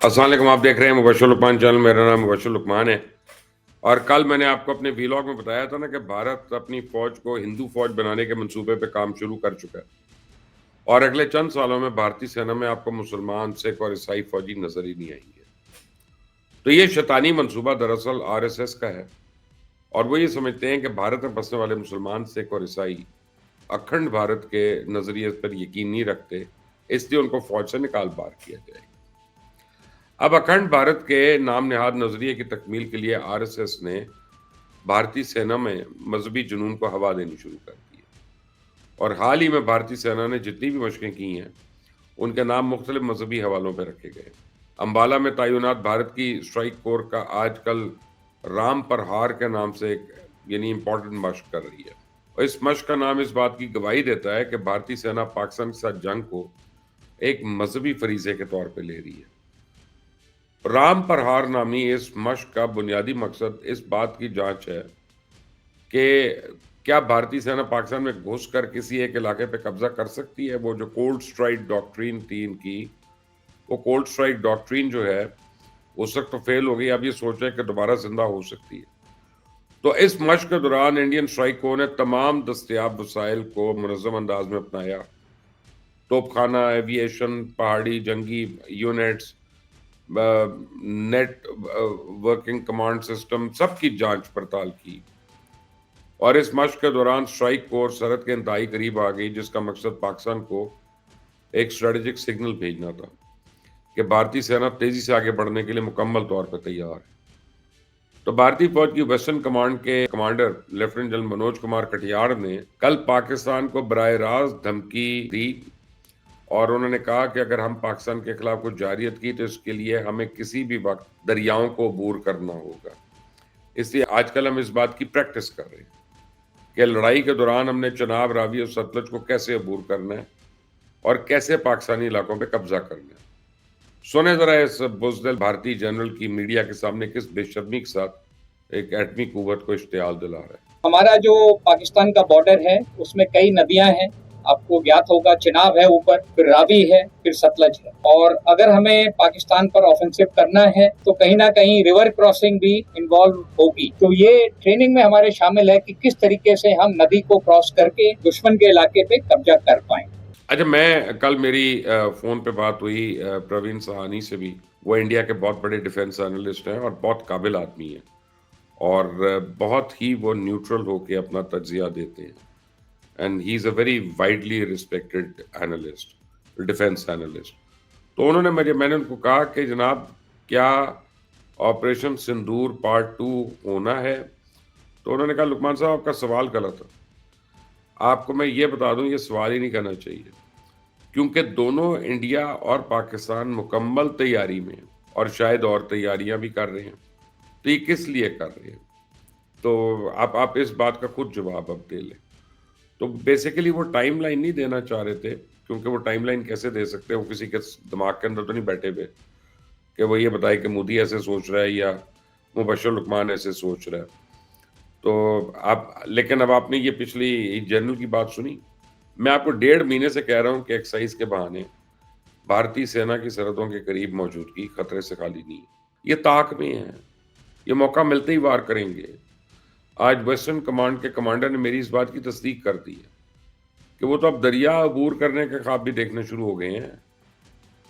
السلام علیکم، آپ دیکھ رہے ہیں مبشر لقمان چینل. میرا نام مبشر لقمان ہے. اور کل میں نے آپ کو اپنے ویلاگ میں بتایا تھا نا کہ بھارت اپنی فوج کو ہندو فوج بنانے کے منصوبے پہ کام شروع کر چکا ہے، اور اگلے چند سالوں میں بھارتی سینا میں آپ کو مسلمان، سکھ اور عیسائی فوجی نظر ہی نہیں آئیں گے. تو یہ شیطانی منصوبہ دراصل RSS کا ہے، اور وہ یہ سمجھتے ہیں کہ بھارت میں بسنے والے مسلمان، سکھ اور عیسائی اکھنڈ بھارت کے نظریے پر یقین نہیں رکھتے، اس لیے ان کو فوج سے نکال بار کیا جائے گا. اب اکھنڈ بھارت کے نام نہاد نظریے کی تکمیل کے لیے RSS نے بھارتی سینا میں مذہبی جنون کو ہوا دینی شروع کر دی ہے. اور حال ہی میں بھارتی سینا نے جتنی بھی مشقیں کی ہیں ان کے نام مختلف مذہبی حوالوں پہ رکھے گئے. امبالہ میں تعینات بھارت کی اسٹرائک کور کا آج کل رام پرہار کے نام سے ایک امپورٹنٹ مشق کر رہی ہے. اور اس مشق کا نام اس بات کی گواہی دیتا ہے کہ بھارتی سینا پاکستان کے ساتھ جنگ کو ایک مذہبی فریضے کے طور پہ لے رہی ہے. رام پرہار نامی اس مشق کا بنیادی مقصد اس بات کی جانچ ہے کہ کیا بھارتی سینا پاکستان میں گھس کر کسی ایک علاقے پہ قبضہ کر سکتی ہے. وہ جو کولڈ اسٹرائک ڈاکٹرین تھی ان کی، وہ کولڈ اسٹرائک ڈاکٹرین جو ہے اس وقت تو فیل ہو گئی، اب یہ سوچ رہے کہ دوبارہ زندہ ہو سکتی ہے. تو اس مشق کے دوران انڈین اسٹرائک کو نے تمام دستیاب وسائل کو منظم انداز میں اپنایا. توپ خانہ، ایویشن، پہاڑی جنگی units, network command system, سب کی جانچ پڑتال کی. اور اس مشق کے دوران اسٹرائک فورس سرحد کے انتہائی قریب آ گئی، جس کا مقصد پاکستان کو ایک اسٹریٹجک سگنل بھیجنا تھا کہ بھارتی سینا تیزی سے آگے بڑھنے کے لیے مکمل طور پر تیار ہے. تو بھارتی فوج کی ویسٹرن کمانڈ کے commander lieutenant general Manoj Kumar Katiyar نے کل پاکستان کو براہ راست دھمکی دی، اور انہوں نے کہا کہ اگر ہم پاکستان کے خلاف کچھ جارحیت کی تو اس کے لیے ہمیں کسی بھی وقت دریاؤں کو عبور کرنا ہوگا. اس لیے آج کل ہم اس بات کی پریکٹس کر رہے ہیں کہ لڑائی کے دوران ہم نے چناب، راوی اور ستلج کو کیسے عبور کرنا ہے اور کیسے پاکستانی علاقوں پہ قبضہ کرنا ہے. سنیں ذرا اس بزدل بھارتی جنرل کی میڈیا کے سامنے کس بے شرمی کے ساتھ ایک ایٹمی قوت کو اشتعال دلا رہا ہے. ہمارا جو پاکستان کا بارڈر ہے اس میں کئی ندیاں ہیں، آپ کو گیات ہوگا، چناب ہے اوپر، پھر راوی ہے، پھر ستلج ہے. اور اگر ہمیں پاکستان پر آفنسو کرنا ہے تو کہیں نہ کہیں ریور کراسنگ بھی انوالو ہوگی. تو یہ ٹریننگ میں ہمارے شامل ہے کہ کس طریقے سے ہم ندی کو کراس کر کے دشمن کے علاقے پہ قبضہ کر پائیں. اچھا، میں کل میری فون پہ بات ہوئی پروین سہانی سے بھی. وہ انڈیا کے بہت بڑے ڈیفنس اینالسٹ ہیں اور بہت قابل آدمی ہیں، اور بہت ہی وہ نیوٹرل ہو کے اپنا تجزیہ دیتے ہیں. And he is a very widely respected analyst, defence analyst. تو میں نے ان کو کہا کہ جناب کیا آپریشن سندور پارٹ 2 ہونا ہے؟ تو انہوں نے کہا لقمان صاحب آپ کا سوال غلط ہے. آپ کو میں یہ بتا دوں یہ سوال ہی نہیں کرنا چاہیے، کیونکہ دونوں انڈیا اور پاکستان مکمل تیاری میں ہیں، اور شاید اور تیاریاں بھی کر رہے ہیں. تو یہ کس لیے کر رہے ہیں؟ تو آپ اس بات کا خود جواب اب دے لیں. تو بیسیکلی وہ ٹائم لائن نہیں دینا چاہ رہے تھے، کیونکہ وہ ٹائم لائن کیسے دے سکتے ہیں؟ وہ کسی کے دماغ کے اندر تو نہیں بیٹھے ہوئے کہ وہ یہ بتائے کہ مودی ایسے سوچ رہا ہے یا مبشر لقمان ایسے سوچ رہا ہے. تو لیکن اب آپ نے یہ پچھلی جنرل کی بات سنی. میں آپ کو 1.5 مہینے سے کہہ رہا ہوں کہ ایکسائز کے بہانے بھارتی سینا کی سرحدوں کے قریب موجودگی خطرے سے خالی نہیں ہے. یہ طاق میں ہے، یہ موقع ملتے ہی وار کریں گے. آج ویسٹرن کمانڈ کے کمانڈر نے میری اس بات کی تصدیق کر دی ہے کہ وہ تو اب دریا عبور کرنے کے خواب بھی دیکھنے شروع ہو گئے ہیں.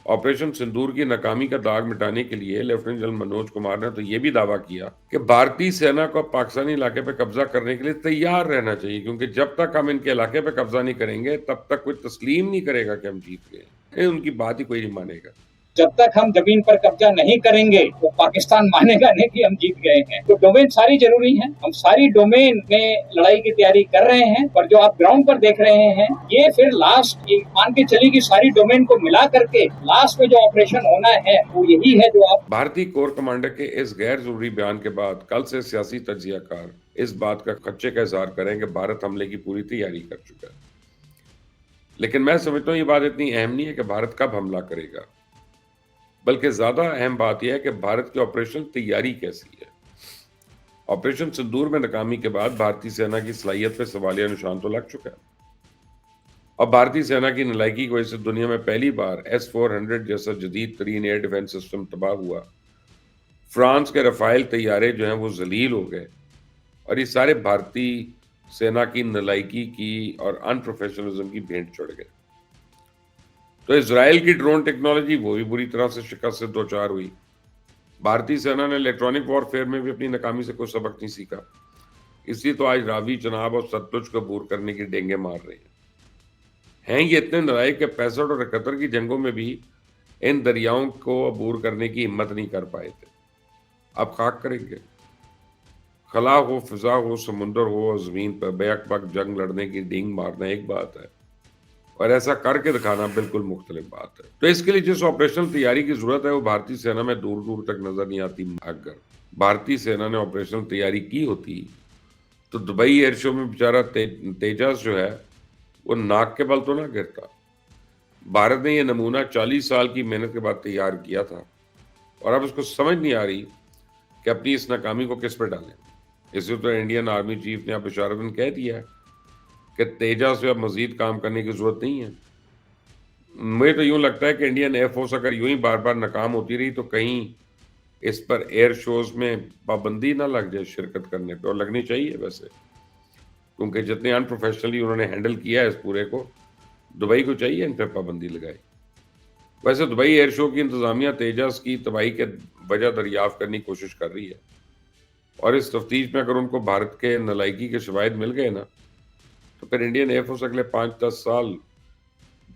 آپریشن سندور کی ناکامی کا داغ مٹانے کے لیے لیفٹیننٹ جنرل منوج کمار نے تو یہ بھی دعویٰ کیا کہ بھارتی سینا کو پاکستانی علاقے پہ قبضہ کرنے کے لیے تیار رہنا چاہیے، کیونکہ جب تک ہم ان کے علاقے پہ قبضہ نہیں کریں گے تب تک کوئی تسلیم نہیں کرے گا کہ ہم جیت گئے. ان کی بات ہی کوئی نہیں مانے گا. جب تک ہم زمین پر قبضہ نہیں کریں گے تو پاکستان مانے گا نہیں کہ ہم جیت گئے ہیں. تو ڈومین ساری ضروری ہیں، ہم ساری ڈومین میں لڑائی کی تیاری کر رہے ہیں، اور جو آپ گراؤنڈ پر دیکھ رہے ہیں یہ پھر لاسٹ مان کے چلی کہ ساری ڈومین کو ملا کر کے لاسٹ میں جو آپریشن ہونا ہے وہ یہی ہے جو آپ. بھارتی کور کمانڈر کے اس غیر ضروری بیان کے بعد کل سے سیاسی تجزیہ کار اس بات کا خدشے کا اظہار کریں کہ بھارت حملے کی پوری تیاری کر چکا ہے. لیکن میں سمجھتا ہوں یہ بات اتنی اہم نہیں ہے کہ بھارت کب حملہ کرے گا، بلکہ زیادہ اہم بات یہ ہے کہ بھارت کی آپریشن تیاری کیسی ہے. آپریشن سندور میں ناکامی کے بعد بھارتی سینا کی صلاحیت پہ سوالیہ نشان تو لگ چکا ہے، اور بھارتی سینا کی نالائکی کی وجہ سے دنیا میں پہلی بار S-400 جیسا جدید ترین ایئر ڈیفنس سسٹم تباہ ہوا. فرانس کے رفائل طیارے جو ہیں وہ ذلیل ہو گئے اور یہ سارے بھارتی سینا کی نالائکی کی اور انپروفیشنلزم کی بھینٹ چڑھ گئے. تو اسرائیل کی ڈرون ٹیکنالوجی وہ بھی بری طرح سے شکست سے دوچار ہوئی. بھارتی سینا نے الیکٹرانک وار فیئر میں بھی اپنی ناکامی سے کوئی سبق نہیں سیکھا. اس لیے تو آج راوی چناب اور ستلج کو عبور کرنے کی ڈینگے مار رہے ہیں. یہ اتنے نالائق کہ 65 اور 71 کی جنگوں میں بھی ان دریاؤں کو عبور کرنے کی ہمت نہیں کر پائے تھے. اب خاک کریں گے. خلا ہو، فضا ہو، سمندر ہو اور زمین پر بیک بک جنگ لڑنے کی ڈینگ مارنا ایک بات ہے اور ایسا کر کے دکھانا بالکل مختلف بات ہے. تو اس کے لیے جس آپریشنل تیاری کی ضرورت ہے وہ بھارتی سینا میں دور دور تک نظر نہیں آتی. اگر بھارتی سینا نے آپریشنل تیاری کی ہوتی تو دبئی ایئر شو میں بیچارہ تیجاس جو ہے وہ ناک کے بل تو نہ گرتا. بھارت نے یہ نمونہ 40 سال کی محنت کے بعد تیار کیا تھا اور اب اس کو سمجھ نہیں آ رہی کہ اپنی اس ناکامی کو کس پہ ڈالیں. اس لیے تو انڈین آرمی چیف نے اب بشارتاً کہہ دیا ہے کہ تیجاس سے اب مزید کام کرنے کی ضرورت نہیں ہے. مجھے تو یوں لگتا ہے کہ انڈین ایئر فورس اگر یوں ہی بار بار ناکام ہوتی رہی تو کہیں اس پر ایئر شوز میں پابندی نہ لگ جائے شرکت کرنے پہ، اور لگنی چاہیے ویسے، کیونکہ جتنے ان پروفیشنلی انہوں نے ہینڈل کیا ہے اس پورے کو، دبئی کو چاہیے ان پہ پابندی لگائے. ویسے دبئی ایئر شو کی انتظامیہ تیجاس کی تباہی کے وجہ دریافت کرنے کی کوشش کر رہی ہے اور اس تفتیش میں اگر ان کو بھارت کے نالائکی کے شواہد مل گئے نا تو پھر انڈین ایئر فورس اگلے 5-10 سال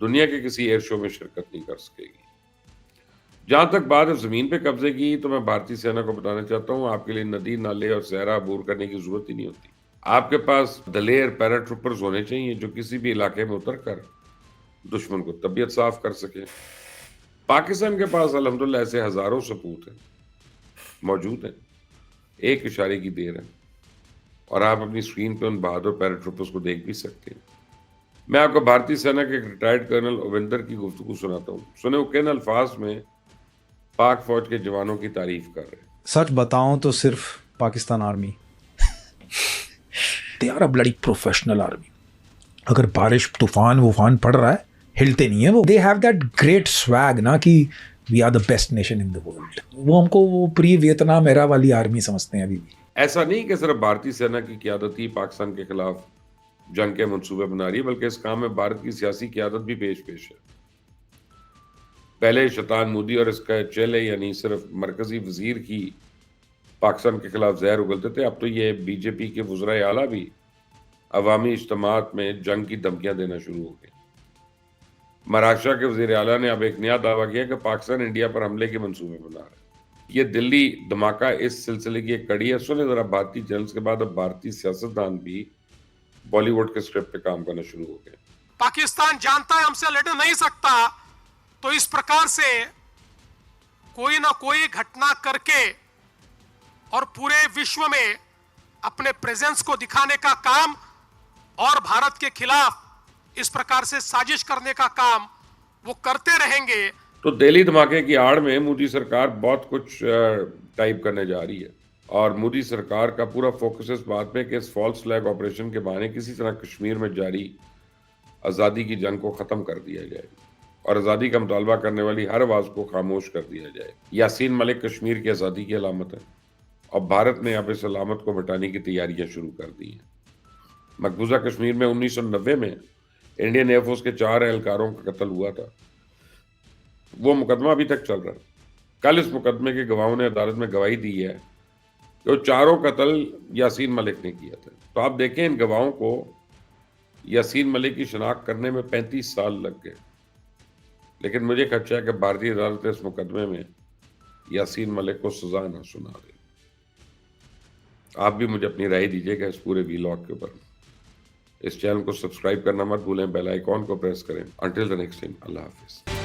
دنیا کے کسی ایئر شو میں شرکت نہیں کر سکے گی. جہاں تک بات ہے زمین پہ قبضے کی، تو میں بھارتی سینا کو بتانا چاہتا ہوں آپ کے لیے ندی، نالے اور صحرا عبور کرنے کی ضرورت ہی نہیں ہوتی. آپ کے پاس دلیر پیرا ٹروپرز ہونے چاہیے جو کسی بھی علاقے میں اتر کر دشمن کو طبیعت صاف کر سکے. پاکستان کے پاس الحمدللہ ایسے ہزاروں سپوت ہیں، موجود ہیں. ایک اشارے کی دیر ہے اور آپ اپنی اسکرین پہ ان بہادر پیرا ٹروپرز کو دیکھ بھی سکتے ہیں. میں آپ کو بھارتی سینا کے ریٹائرڈ کرنل اویندر کی گفتگو سناتا ہوں. سنے وہ کن الفاظ میں پاک فوج کے جوانوں کی تعریف کر رہے ہیں. سچ بتاؤں تو صرف Pakistan army they are a bloody professional army. اگر بارش طوفان وفان پڑ رہا ہے ہلتے نہیں ہیں وہ. They have that great swag نا کہ we are the best nation in the world. وہ ہم کو وہ پری ویتنام ایرا والی آرمی سمجھتے ہیں ابھی بھی. ایسا نہیں کہ صرف بھارتی سینا کی قیادت ہی پاکستان کے خلاف جنگ کے منصوبے بنا رہی ہے، بلکہ اس کام میں بھارت کی سیاسی قیادت بھی پیش ہے. پہلے شیطان مودی اور اس کا چیلے یعنی صرف مرکزی وزیر کی پاکستان کے خلاف زہر اگلتے تھے. اب تو یہ بی جے پی کے وزرائے اعلیٰ بھی عوامی اجتماعات میں جنگ کی دھمکیاں دینا شروع ہو گئے. مہاراشٹر کے وزیر اعلیٰ نے اب ایک نیا دعویٰ کیا کہ پاکستان انڈیا پر حملے کے منصوبے بنا رہا ہے. یہ دلی دھماکہ اس سلسلے کی ایک کڑی ہے. سنیں ذرا بھارتی چینلز کے بعد اب بھارتی سیاستدان بھی بالی ووڈ کے اسکرپٹ پہ کام کرنا شروع ہو گئے. پاکستان جانتا ہے ہم سے لڑ نہیں سکتا، تو اس پرکار سے کوئی نہ کوئی گھٹنا کر کے اور پورے وشو میں اپنے پریزنس کو دکھانے کا کام اور بھارت کے خلاف اس پرکار سے سازش کرنے کا کام وہ کرتے رہیں گے. تو دہلی دھماکے کی آڑ میں مودی سرکار بہت کچھ ٹائپ کرنے جا رہی ہے اور مودی سرکار کا پورا فوکس اس بات پہ کہ اس فالس فلیگ آپریشن کے بہانے کسی طرح کشمیر میں جاری آزادی کی جنگ کو ختم کر دیا جائے اور آزادی کا مطالبہ کرنے والی ہر آواز کو خاموش کر دیا جائے. یاسین ملک کشمیر کی آزادی کی علامت ہے اور بھارت نے اب اس علامت کو مٹانے کی تیاریاں شروع کر دی ہیں. مقبوضہ کشمیر میں 1990 میں انڈین ایئر فورس کے 4 اہلکاروں کا قتل ہوا تھا. وہ مقدمہ ابھی تک چل رہا ہے. کل اس مقدمے کے گواہوں نے عدالت میں گواہی دی ہے کہ وہ 4 قتل یاسین ملک نے کیا تھا. تو آپ دیکھیں ان گواہوں کو یاسین ملک کی شناخت کرنے میں 35 سال لگ گئے، لیکن مجھے خدشہ ہے کہ بھارتی عدالت اس مقدمے میں یاسین ملک کو سزا نہ سنا دے. آپ بھی مجھے اپنی رائے دیجیے گا اس پورے ویلاگ کے اوپر. اس چینل کو سبسکرائب کرنا مت بھولیں، بیل آئیکن کو پریس کریں. انٹل دی نیکسٹ ٹائم، اللہ حافظ.